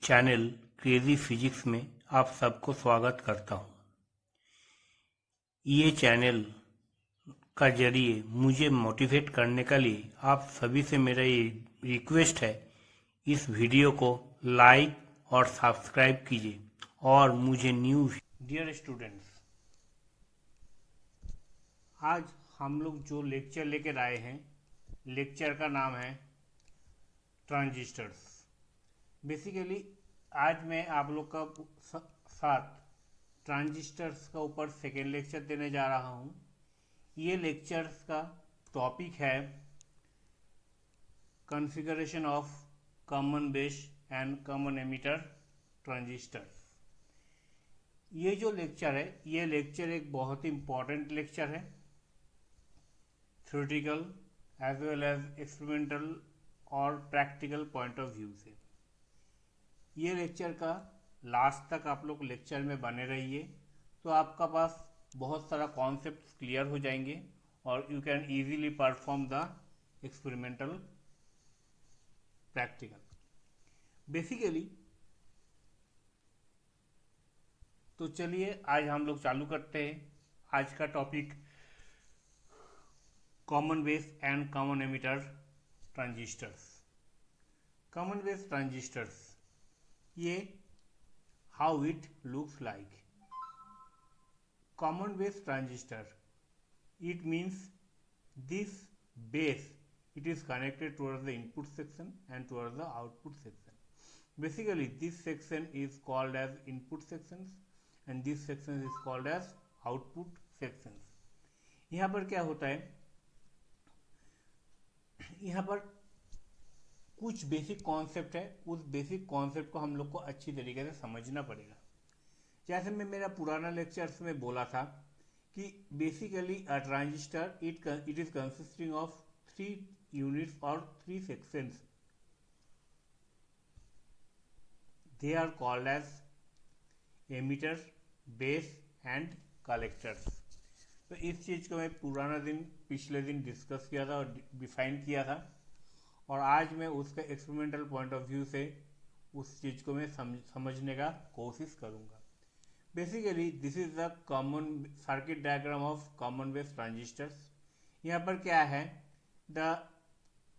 Channel crazy physics में आप सबको स्वागत करता हूँ। ये चैनल का जरिए मुझे मोटिवेट करने के लिए आप सभी से मेरा ये रिक्वेस्ट है, इस वीडियो को लाइक और सब्सक्राइब कीजिए और मुझे न्यू। डियर स्टूडेंट्स, आज हम लोग जो लेक्चर लेकर आए हैं, लेक्चर का नाम है ट्रांजिस्टर्स। बेसिकली आज मैं आप लोग का साथ ट्रांजिस्टर्स का ऊपर सेकेंड लेक्चर देने जा रहा हूँ। ये लेक्चर्स का टॉपिक है configuration of common base and common emitter transistors. ये जो लेक्चर है, ये लेक्चर एक बहुत ही इम्पॉर्टेंट लेक्चर है, theoretical as well as experimental और प्रैक्टिकल पॉइंट ऑफ व्यू से। ये लेक्चर का लास्ट तक आप लोग लेक्चर में बने रहिए, तो आपका पास बहुत सारा कॉन्सेप्ट क्लियर हो जाएंगे और you can easily perform the experimental practical. Basically तो चलिए आज हम लोग चालू करते हैं। आज का topic common base and common emitter transistors. Common base transistors, ये how it looks like. Common base transistor, it means this base, it is connected towards the input section and towards the output section. Basically this section is called as input sections and this section is called as output sections. यहाँ पर क्या होता है, यहाँ पर कुछ basic concept है, उस बेसिक कॉन्सेप्ट को हम लोग को अच्छी तरीके से समझना पड़ेगा। जैसे मैं मेरा पुराना लेक्चर्स में बोला था कि basically a transistor it is consisting of 3 units और 3 sections. They are called as emitter, base and collectors. तो इस चीज़ को मैं पिछले दिन डिस्कस किया था और डिफाइन किया था, और आज मैं उसका एक्सपेरिमेंटल पॉइंट ऑफ व्यू से उस चीज़ को मैं समझने का कोशिश करूँगा। Basically this is the common circuit diagram of common base transistors. यहाँ पर क्या है, the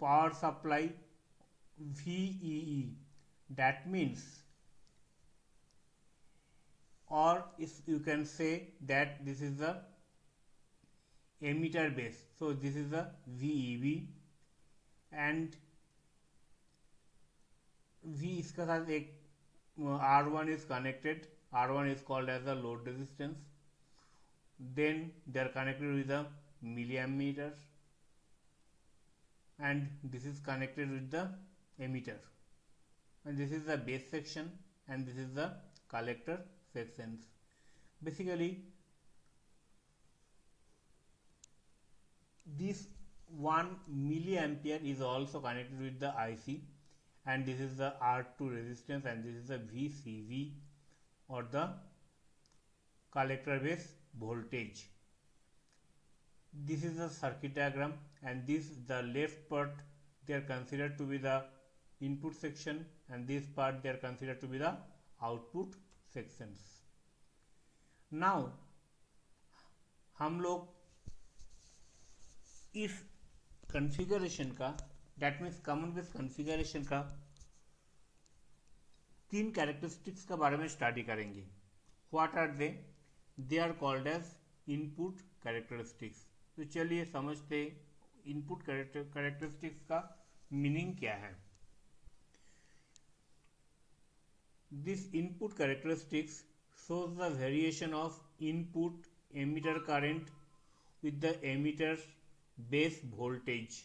power supply VEE, that means, और if you can say that this is the emitter base, so this is the VEB and V इसका साथ एक R1 is connected. R1 is called as the load resistance. Then they are connected with the milliammeter and this is connected with the emitter, and this is the base section and this is the collector sections. Basically this 1 milliampere is also connected with the IC, and this is the R2 resistance and this is the VCV or the collector base voltage. This is the circuit diagram, and this the left part they are considered to be the input section and this part they are considered to be the output sections. Now हम लोग इस configuration का, that means common base configuration का 3 characteristics के बारे में study करेंगे। What are they? They are called as input characteristics. तो चलिए समझते इनपुट कैरेक्टरिस्टिक्स का मीनिंग क्या है। This input characteristics shows the variation of input emitter current with the emitter base voltage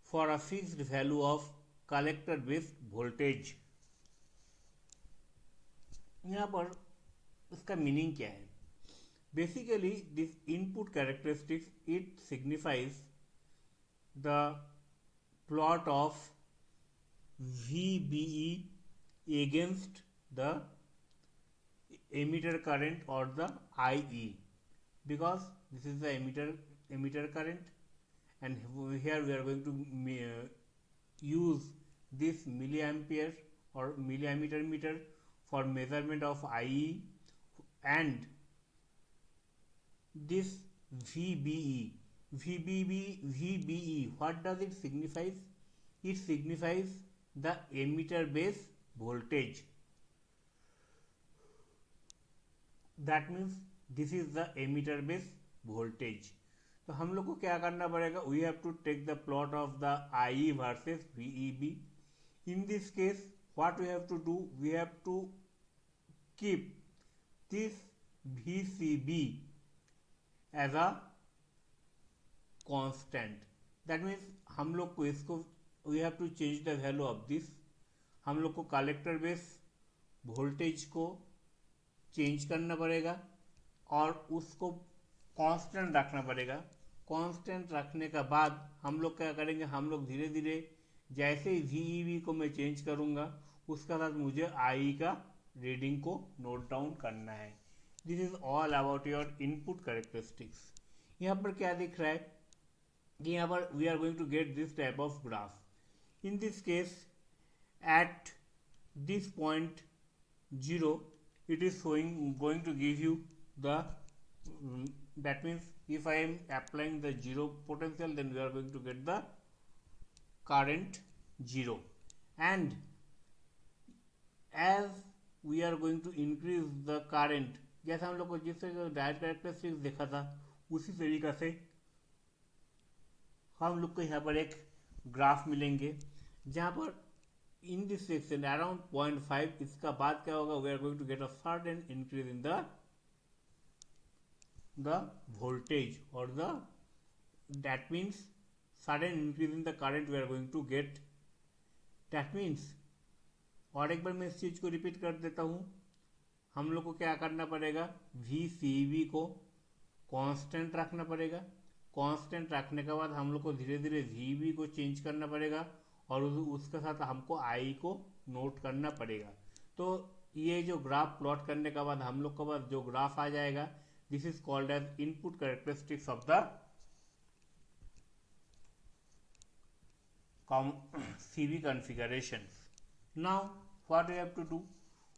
for a fixed value of collector base voltage. यहाँ पर इसका meaning क्या है? Basically this input characteristics it signifies the plot of VBE against the emitter current or the IE, because this is the emitter current and here we are going to use this milliampere or milliammeter meter for measurement of IE, and this VBE, what does it signifies? It signifies the emitter base voltage. That means this is the emitter base voltage. तो हम लोग को क्या करना पड़ेगा? We have to take the plot of the IE versus VEB. In this case, what we have to do? We have to keep this VCB as a constant. That means हम लोग को इसको we have to change the value of this. हम लोग को collector base voltage को change करना पड़ेगा और उसको कांस्टेंट रखना पड़ेगा. कांस्टेंट रखने का बाद हम लोग क्या करेंगे? हम लोग धीरे धीरे जैसे ही VEB को मैं चेंज करूँगा उसका साथ मुझे IE का रीडिंग को नोट डाउन करना है. This is all about your input characteristics. यहाँ पर क्या दिख रहा है कि यहाँ पर we are going to get this type of graph. In this case at this point 0 it is going to give you the that means if I am applying the 0 potential, then we are going to get the current 0, and as we are going to increase the current, जैसा हम लोग को जिस तरह direct characteristics देखा था उसी तरीका से हम लोग को यहाँ पर एक ग्राफ मिलेंगे जहाँ पर in this section around 0.5, इसका बाद क्या होगा? We are going to get a sudden increase in the voltage, or that means sudden increase in the current we are going to get. That means, और एक बार मैं इस चीज को रिपीट कर देता हूँ. हम लोग को क्या करना पड़ेगा? VCB को कांस्टेंट रखना पड़ेगा. कांस्टेंट रखने के बाद हम लोग को धीरे धीरे VB को चेंज करना पड़ेगा और उसके साथ हमको आई को नोट करना पड़ेगा. तो ये जो ग्राफ प्लॉट करने के बाद हम लोग के पास जो ग्राफ आ जाएगा, this is called as input characteristics of the CV configurations. Now what we have to do?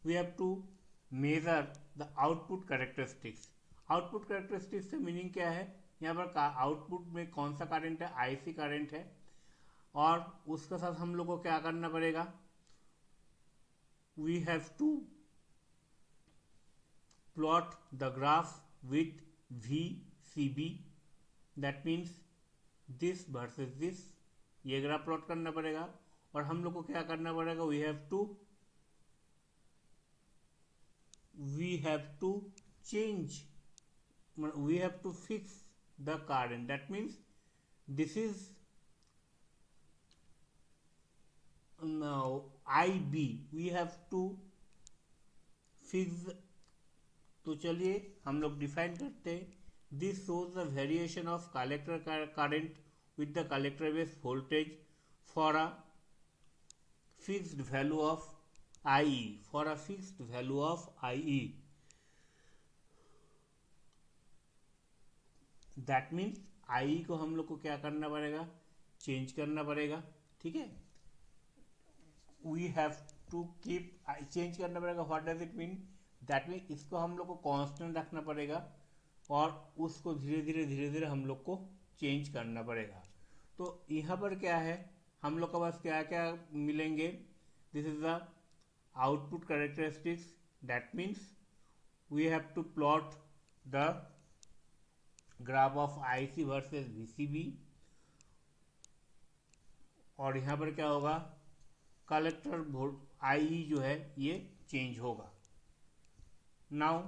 We have to measure the output characteristics. Output characteristics से मीनिंग क्या है? यहाँ पर आउटपुट में कौन सा करंट है? IC करंट है. और उसके साथ हम लोग को क्या करना पड़ेगा? We have to plot the graph with VCB. That means this versus this, ये ग्राफ प्लॉट करना पड़ेगा. और हम लोग को क्या करना पड़ेगा? We have to fix the current. That means this is now IB we have to fix. तो चलिए हम लोग डिफाइन करते हैं. This shows the variation of collector current with the collector base voltage for a fixed value of IE. For a fixed value of IE, that means IE को हम लोग को क्या करना पड़ेगा? चेंज करना पड़ेगा. ठीक है. We have to keep change करना पड़ेगा. What does it mean? That mean इसको हम लोग को कांस्टेंट रखना पड़ेगा और उसको धीरे धीरे हम लोग को चेंज करना पड़ेगा. तो यहाँ पर क्या है? हम लोग के पास क्या क्या मिलेंगे? This is the output characteristics. That means we have to plot the graph of IC versus VCB. और यहाँ पर क्या होगा? कलेक्टर IE जो है ये चेंज होगा. Now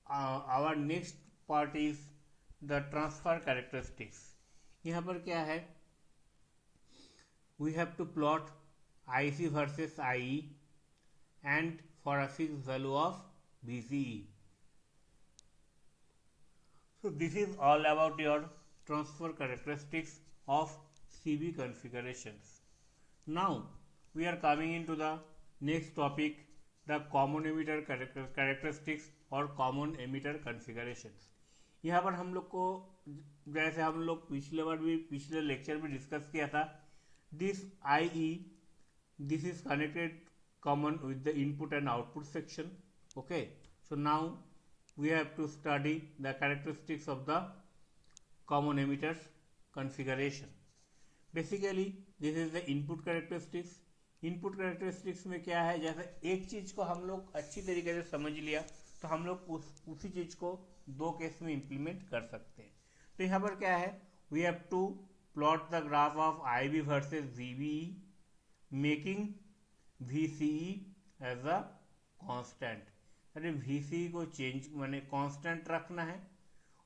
our next part is the transfer characteristics. यहाँ पर क्या है? We have to plot IC versus IE and for a fixed value of VCE. So this is all about your transfer characteristics of CV configurations. Now we are coming into the next topic, the common emitter characteristics or common emitter configurations. यहाँ पर हम लोग को जैसे हम लोग पिछले lecture में डिस्कस किया था, this IE this is connected common with the input and output section. Okay, so now we have to study the characteristics of the common emitter configuration. Basically this is the input characteristics. Input characteristics में क्या है, जैसे एक चीज़ को हम लोग अच्छी तरीके से समझ लिया तो हम लोग उसी चीज़ को दो केस में इम्प्लीमेंट कर सकते हैं. तो यहाँ पर क्या है, we have to plot the graph of I B versus V B making V C E as a constant. अरे वी सी ई को चेंज माने कॉन्स्टेंट रखना है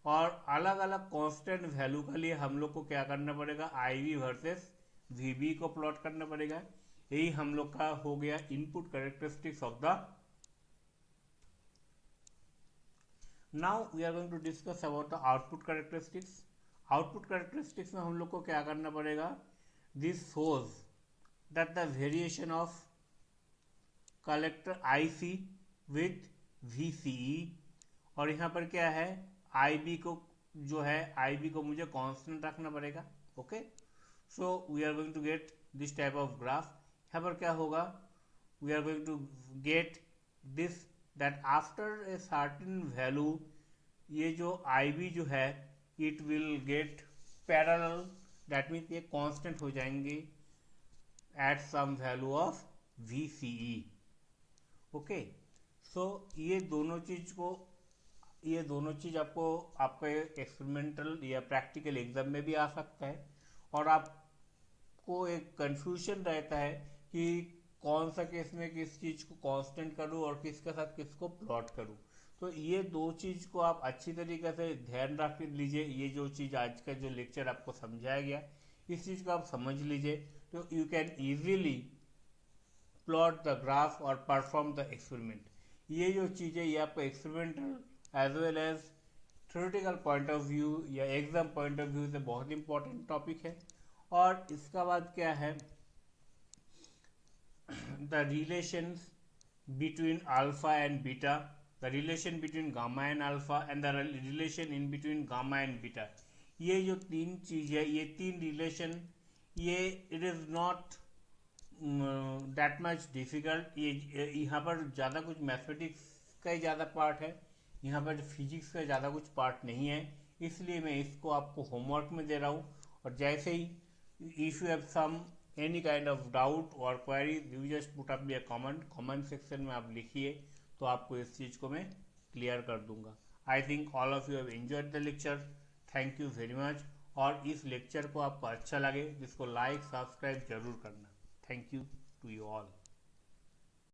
और अलग अलग कॉन्स्टेंट वैल्यू के लिए हम लोग को क्या करना पड़ेगा, I V versus V B को प्लॉट करना पड़ेगा. यही हम लोग का हो गया input characteristics of the. Now we are going to discuss about the output characteristics. Output characteristics में हम लोग को क्या करना पड़ेगा, this shows that the variation of collector I C with V C E. और यहाँ पर क्या है, आई बी को जो है आई बी को मुझे कांस्टेंट रखना पड़ेगा. Okay, so we are going to get this type of graph. यहाँ पर क्या होगा, we are going to get this that after a certain value ये जो आई बी जो है it will get parallel, that means ये कांस्टेंट हो जाएंगे at some value of V C E. Okay, so ये दोनों चीज़ आपको आपका एक्सपेरिमेंटल या प्रैक्टिकल एग्जाम में भी आ सकता है और आपको एक कंफ्यूजन रहता है कि कौन सा केस में किस चीज़ को कांस्टेंट करूं और किसके साथ किसको प्लॉट करूं. तो ये दो चीज़ को आप अच्छी तरीके से ध्यान रख लीजिए. ये जो चीज़ आज का जो लेक्चर आपको समझाया गया इस चीज़ को आप समझ लीजिए तो you can easily plot the graph और परफॉर्म द एक्सपेरिमेंट. ये जो चीज़ें ये आपको experimental as well as theoretical point of view या एग्जाम पॉइंट ऑफ व्यू से बहुत इंपॉर्टेंट टॉपिक है. और इसका बाद क्या है, the relations between alpha and beta, the relation between gamma and alpha and the relation in between gamma and beta. ये जो तीन चीज़ है, ये तीन रिलेशन, ये it is not that much difficult. ये यहाँ पर ज़्यादा कुछ मैथमेटिक्स का ही ज़्यादा पार्ट है, यहाँ पर फिजिक्स का ज़्यादा कुछ पार्ट नहीं है. इसलिए मैं इसको आपको होमवर्क में दे रहा हूँ. और जैसे ही if you have some any kind of doubt or query you just put up a comment section में आप लिखिए तो आपको इस चीज़ को मैं क्लियर कर दूंगा. I think all of you have enjoyed the lecture. Thank you very much. और इस लेक्चर को आपको अच्छा लगे जिसको लाइक सब्सक्राइब जरूर करना. Thank you to you all.